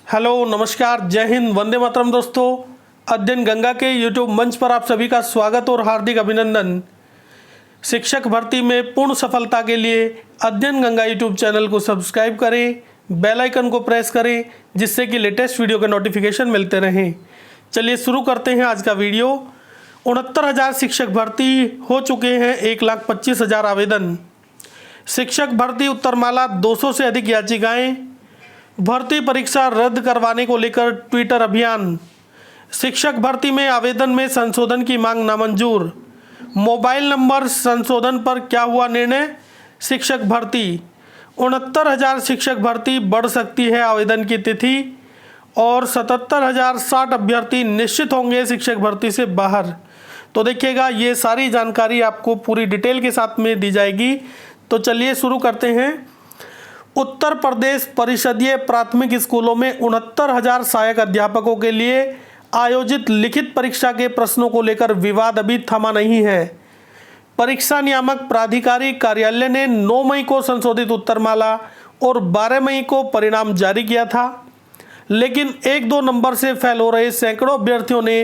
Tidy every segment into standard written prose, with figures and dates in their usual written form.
Hello, नमस्कार, जय हिंद, वंदे मातरम। दोस्तों, अध्ययन गंगा के यूट्यूब मंच पर आप सभी का स्वागत और हार्दिक अभिनंदन। शिक्षक भर्ती में पूर्ण सफलता के लिए अध्ययन गंगा यूट्यूब चैनल को सब्सक्राइब करें, बेल आइकन को प्रेस करें, जिससे कि लेटेस्ट वीडियो के नोटिफिकेशन मिलते रहें। चलिए शुरू करते हैं आज का वीडियो। 69,000 शिक्षक भर्ती हो चुके हैं, 1,25,000 आवेदन। शिक्षक भर्ती उत्तरमाला 200 से अधिक याचिकाएं। भर्ती परीक्षा रद्द करवाने को लेकर ट्विटर अभियान। शिक्षक भर्ती में आवेदन में संशोधन की मांग नामंजूर। मोबाइल नंबर संशोधन पर क्या हुआ निर्णय। शिक्षक भर्ती 69,000 शिक्षक भर्ती बढ़ सकती है आवेदन की तिथि और 77,060 अभ्यर्थी निश्चित होंगे शिक्षक भर्ती से बाहर। तो देखिएगा, ये सारी जानकारी आपको पूरी डिटेल के साथ में दी जाएगी। तो चलिए शुरू करते हैं। उत्तर प्रदेश परिषदीय प्राथमिक स्कूलों में 69,000 सहायक अध्यापकों के लिए आयोजित लिखित परीक्षा के प्रश्नों को लेकर विवाद अभी थमा नहीं है। परीक्षा नियामक प्राधिकारी कार्यालय ने 9 मई को संशोधित उत्तरमाला और 12 मई को परिणाम जारी किया था, लेकिन 1-2 नंबर से फेल हो रहे सैकड़ों अभ्यर्थियों ने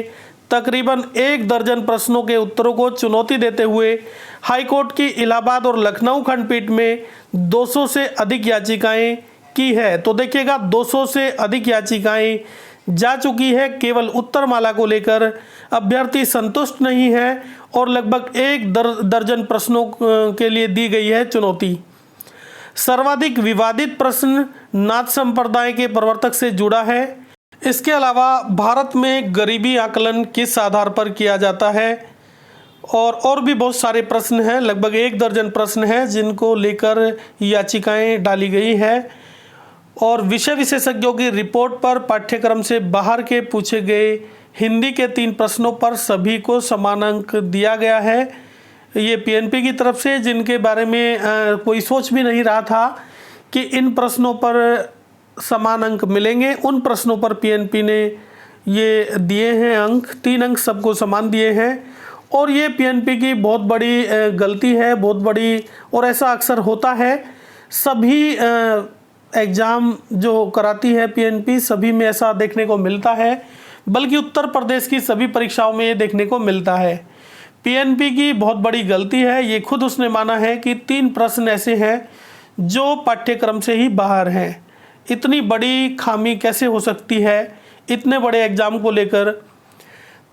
तकरीबन 1 दर्जन प्रश्नों के उत्तरों को चुनौती देते हुए हाईकोर्ट की इलाहाबाद और लखनऊ खंडपीठ में 200 से अधिक याचिकाएं की है। तो देखिएगा, 200 से अधिक याचिकाएं जा चुकी है। केवल उत्तरमाला को लेकर अभ्यर्थी संतुष्ट नहीं है और लगभग 1 दर्जन प्रश्नों के लिए दी गई है चुनौती। सर्वाधिक विवादित प्रश्न नाथ संप्रदाय के प्रवर्तक से जुड़ा है। इसके अलावा भारत में गरीबी आकलन किस आधार पर किया जाता है और भी बहुत सारे प्रश्न हैं। लगभग 1 दर्जन प्रश्न हैं जिनको लेकर याचिकाएं डाली गई है। और विषय विशेषज्ञों की रिपोर्ट पर पाठ्यक्रम से बाहर के पूछे गए हिंदी के 3 प्रश्नों पर सभी को समान अंक दिया गया है। ये पीएनपी की तरफ से, जिनके बारे में कोई सोच भी नहीं रहा था कि इन प्रश्नों पर समान अंक मिलेंगे, उन प्रश्नों पर पीएनपी ने ये दिए हैं अंक। 3 अंक सबको समान दिए हैं और ये पीएनपी की बहुत बड़ी गलती है, बहुत बड़ी। और ऐसा अक्सर होता है, सभी एग्ज़ाम जो कराती है पीएनपी, सभी में ऐसा देखने को मिलता है, बल्कि उत्तर प्रदेश की सभी परीक्षाओं में ये देखने को मिलता है। पीएनपी की बहुत बड़ी गलती है। ये खुद उसने माना है कि 3 प्रश्न ऐसे हैं जो पाठ्यक्रम से ही बाहर हैं। इतनी बड़ी खामी कैसे हो सकती है इतने बड़े एग्ज़ाम को लेकर।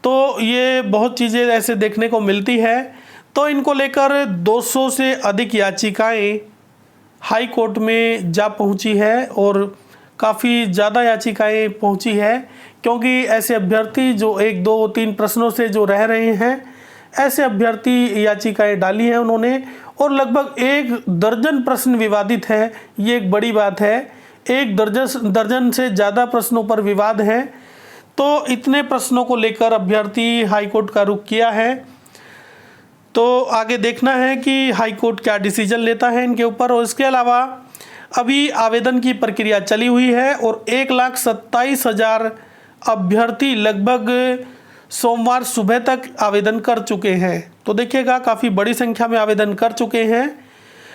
तो ये बहुत चीज़ें ऐसे देखने को मिलती है। तो इनको लेकर 200 से अधिक याचिकाएं हाई कोर्ट में जा पहुंची है और काफ़ी ज़्यादा याचिकाएं पहुंची है, क्योंकि ऐसे अभ्यर्थी जो 1, 2, 3 प्रश्नों से जो रह रहे हैं, ऐसे अभ्यर्थी याचिकाएं डाली हैं उन्होंने। और लगभग 1 दर्जन प्रश्न विवादित है। ये एक बड़ी बात है। 1 दर्जन से ज़्यादा प्रश्नों पर विवाद है। तो इतने प्रश्नों को लेकर अभ्यर्थी हाईकोर्ट का रुख किया है। तो आगे देखना है कि हाईकोर्ट क्या डिसीजन लेता है इनके ऊपर। और इसके अलावा अभी आवेदन की प्रक्रिया चली हुई है और 1,27,000 अभ्यर्थी लगभग सोमवार सुबह तक आवेदन कर चुके हैं। तो देखिएगा, काफ़ी बड़ी संख्या में आवेदन कर चुके हैं।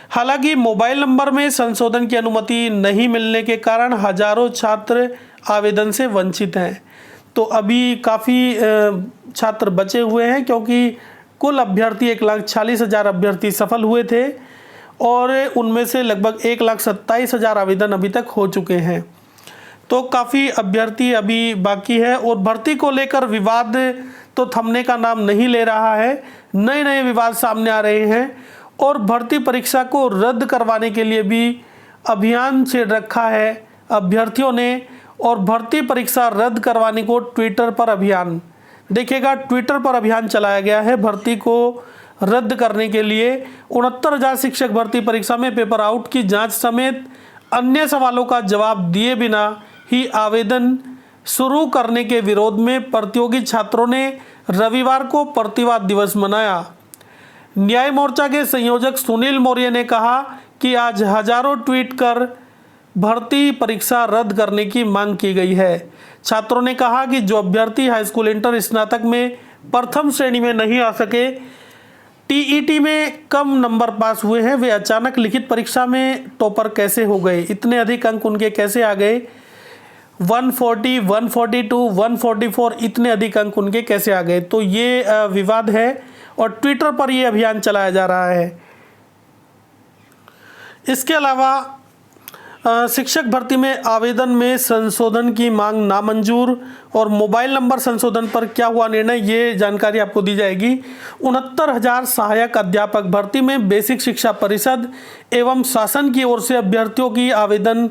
हालांकि मोबाइल नंबर में संशोधन की अनुमति नहीं मिलने के कारण हजारों छात्र आवेदन से वंचित हैं। तो अभी काफ़ी छात्र बचे हुए हैं, क्योंकि कुल अभ्यर्थी 1,46,000 अभ्यर्थी सफल हुए थे और उनमें से लगभग 1,27,000 आवेदन अभी तक हो चुके हैं। तो काफ़ी अभ्यर्थी अभी बाकी है और भर्ती को लेकर विवाद तो थमने का नाम नहीं ले रहा है। नए नए विवाद सामने आ रहे हैं और भर्ती परीक्षा को रद्द करवाने के लिए भी अभियान छेड़ रखा है अभ्यर्थियों ने। और भर्ती परीक्षा रद्द करवाने को ट्विटर पर अभियान, देखिएगा, ट्विटर पर अभियान चलाया गया है भर्ती को रद्द करने के लिए। 69,000 शिक्षक भर्ती परीक्षा में पेपर आउट की जांच समेत अन्य सवालों का जवाब दिए बिना ही आवेदन शुरू करने के विरोध में प्रतियोगी छात्रों ने रविवार को प्रतिवाद दिवस मनाया। न्याय मोर्चा के संयोजक सुनील मौर्य ने कहा कि आज हजारों ट्वीट कर भर्ती परीक्षा रद्द करने की मांग की गई है। छात्रों ने कहा कि जो अभ्यर्थी हाई स्कूल इंटर स्नातक में प्रथम श्रेणी में नहीं आ सके, टीईटी में कम नंबर पास हुए हैं, वे अचानक लिखित परीक्षा में टॉपर कैसे हो गए, इतने अधिक अंक उनके कैसे आ गए। 140, 142, 144 इतने अधिक अंक उनके कैसे आ गए? तो ये विवाद है और ट्विटर पर ये अभियान चलाया जा रहा है। इसके अलावा शिक्षक भर्ती में आवेदन में संशोधन की मांग नामंजूर और मोबाइल नंबर संशोधन पर क्या हुआ निर्णय, ये जानकारी आपको दी जाएगी। 69,000 सहायक अध्यापक भर्ती में बेसिक शिक्षा परिषद एवं शासन की ओर से अभ्यर्थियों की आवेदन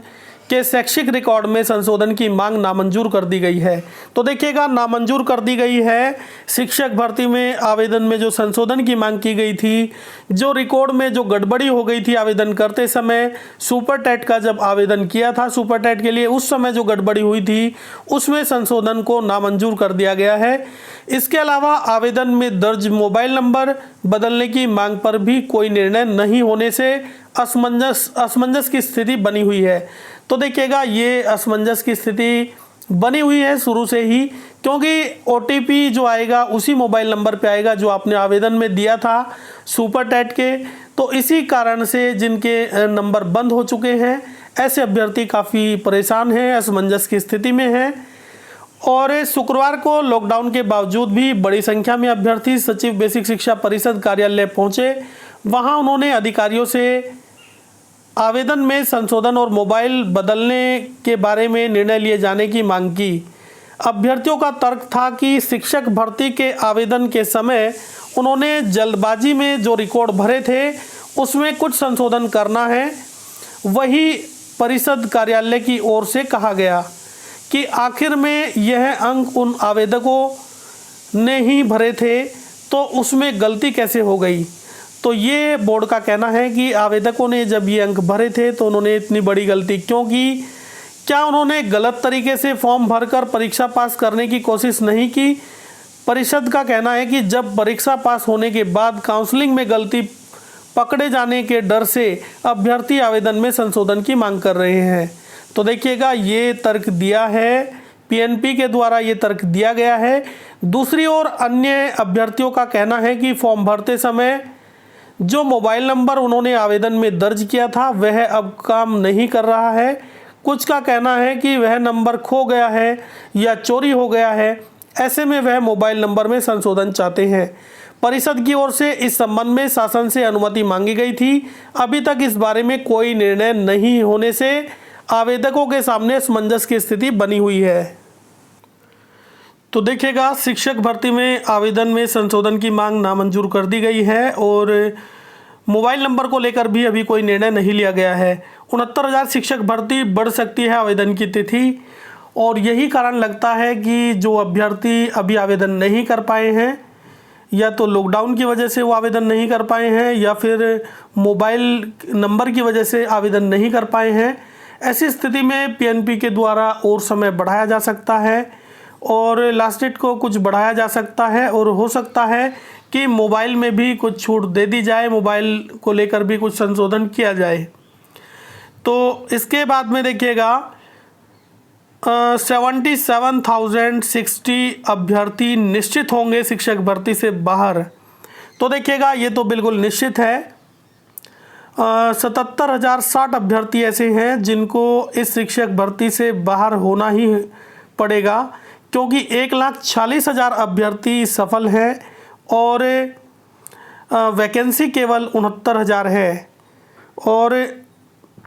के शैक्षिक रिकॉर्ड में संशोधन की मांग नामंजूर कर दी गई है। तो देखिएगा, नामंजूर कर दी गई है। शिक्षक भर्ती में आवेदन में जो संशोधन की मांग की गई थी, जो रिकॉर्ड में जो गड़बड़ी हो गई थी आवेदन करते समय, सुपर टेट का जब आवेदन किया था सुपर टेट के लिए, उस समय जो गड़बड़ी हुई थी उसमें संशोधन को नामंजूर कर दिया गया है। इसके अलावा आवेदन में दर्ज मोबाइल नंबर बदलने की मांग पर भी कोई निर्णय नहीं होने से असमंजस की स्थिति बनी हुई है। तो देखिएगा, ये असमंजस की स्थिति बनी हुई है शुरू से ही, क्योंकि OTP जो आएगा उसी मोबाइल नंबर पे आएगा जो आपने आवेदन में दिया था सुपर टेट के। तो इसी कारण से जिनके नंबर बंद हो चुके हैं, ऐसे अभ्यर्थी काफ़ी परेशान हैं, असमंजस की स्थिति में हैं। और शुक्रवार को लॉकडाउन के बावजूद भी बड़ी संख्या में अभ्यर्थी सचिव बेसिक शिक्षा परिषद कार्यालय पहुंचे। वहां उन्होंने अधिकारियों से आवेदन में संशोधन और मोबाइल बदलने के बारे में निर्णय लिए जाने की मांग की। अभ्यर्थियों का तर्क था कि शिक्षक भर्ती के आवेदन के समय उन्होंने जल्दबाजी में जो रिकॉर्ड भरे थे उसमें कुछ संशोधन करना है। वही परिषद कार्यालय की ओर से कहा गया कि आखिर में यह अंक उन आवेदकों ने ही भरे थे, तो उसमें गलती कैसे हो गई? तो ये बोर्ड का कहना है कि आवेदकों ने जब ये अंक भरे थे तो उन्होंने इतनी बड़ी गलती क्यों की? क्या उन्होंने गलत तरीके से फॉर्म भरकर परीक्षा पास करने की कोशिश नहीं की? परिषद का कहना है कि जब परीक्षा पास होने के बाद काउंसलिंग में गलती पकड़े जाने के डर से अभ्यर्थी आवेदन में संशोधन की मांग कर रहे हैं। तो देखिएगा, ये तर्क दिया है PNP के द्वारा, ये तर्क दिया गया है। दूसरी ओर अन्य अभ्यर्थियों का कहना है कि फॉर्म भरते समय जो मोबाइल नंबर उन्होंने आवेदन में दर्ज किया था वह अब काम नहीं कर रहा है। कुछ का कहना है कि वह नंबर खो गया है या चोरी हो गया है। ऐसे में वह मोबाइल नंबर में संशोधन चाहते हैं। परिषद की ओर से इस संबंध में शासन से अनुमति मांगी गई थी। अभी तक इस बारे में कोई निर्णय नहीं होने से आवेदकों के सामने असमंजस की स्थिति बनी हुई है। तो देखिएगा, शिक्षक भर्ती में आवेदन में संशोधन की मांग नामंजूर कर दी गई है और मोबाइल नंबर को लेकर भी अभी कोई निर्णय नहीं लिया गया है। 69,000 शिक्षक भर्ती बढ़ सकती है आवेदन की तिथि, और यही कारण लगता है कि जो अभ्यर्थी अभी आवेदन नहीं कर पाए हैं, या तो लॉकडाउन की वजह से वो आवेदन नहीं कर पाए हैं या फिर मोबाइल नंबर की वजह से आवेदन नहीं कर पाए हैं। ऐसी स्थिति में PNP के द्वारा और समय बढ़ाया जा सकता है और लास्ट डेट को कुछ बढ़ाया जा सकता है, और हो सकता है कि मोबाइल में भी कुछ छूट दे दी जाए, मोबाइल को लेकर भी कुछ संशोधन किया जाए। तो इसके बाद में देखिएगा 77,060 अभ्यर्थी निश्चित होंगे शिक्षक भर्ती से बाहर। तो देखिएगा, ये तो बिल्कुल निश्चित है। 77,060 अभ्यर्थी ऐसे हैं जिनको इस शिक्षक भर्ती से बाहर होना ही पड़ेगा, क्योंकि 1,46,000 अभ्यर्थी सफल हैं और वैकेंसी केवल 69,000 है। और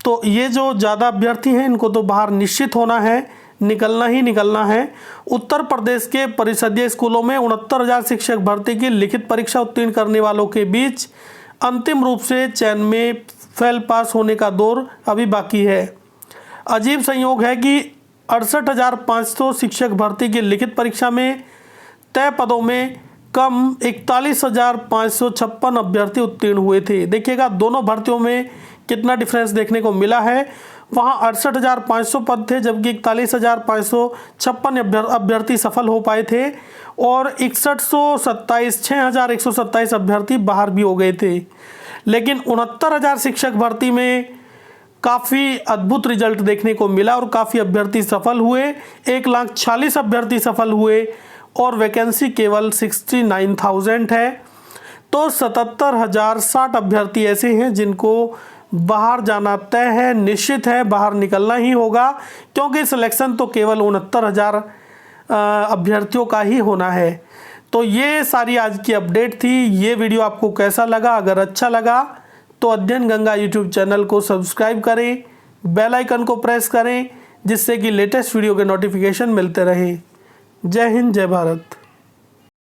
तो ये जो ज़्यादा अभ्यर्थी हैं इनको तो बाहर निश्चित होना है, निकलना ही निकलना है। उत्तर प्रदेश के परिषदीय स्कूलों में 69,000 शिक्षक भर्ती की लिखित परीक्षा उत्तीर्ण करने वालों के बीच अंतिम रूप से चयन में फेल पास होने का दौर अभी बाकी है। अजीब संयोग है कि 68,500 शिक्षक भर्ती की लिखित परीक्षा में तय पदों में कम 41,556 अभ्यर्थी उत्तीर्ण हुए थे। देखिएगा, दोनों भर्तियों में कितना डिफरेंस देखने को मिला है। वहाँ 68,500 पद थे, जबकि 41,556 अभ्यर्थी सफल हो पाए थे और 6,127 अभ्यर्थी बाहर भी हो गए थे। लेकिन 69,000 शिक्षक भर्ती में काफ़ी अद्भुत रिजल्ट देखने को मिला और काफ़ी अभ्यर्थी सफल हुए। 1,40,000 अभ्यर्थी सफल हुए और वैकेंसी केवल 69,000 है। तो 77,060 अभ्यर्थी ऐसे हैं जिनको बाहर जाना तय है, निश्चित है, बाहर निकलना ही होगा, क्योंकि सिलेक्शन तो केवल 69,000 अभ्यर्थियों का ही होना है। तो ये सारी आज की अपडेट थी। ये वीडियो आपको कैसा लगा? अगर अच्छा लगा तो अध्ययन गंगा यूट्यूब चैनल को सब्सक्राइब करें, बेल आइकन को प्रेस करें, जिससे कि लेटेस्ट वीडियो के नोटिफिकेशन मिलते रहे। जय हिंद, जय भारत।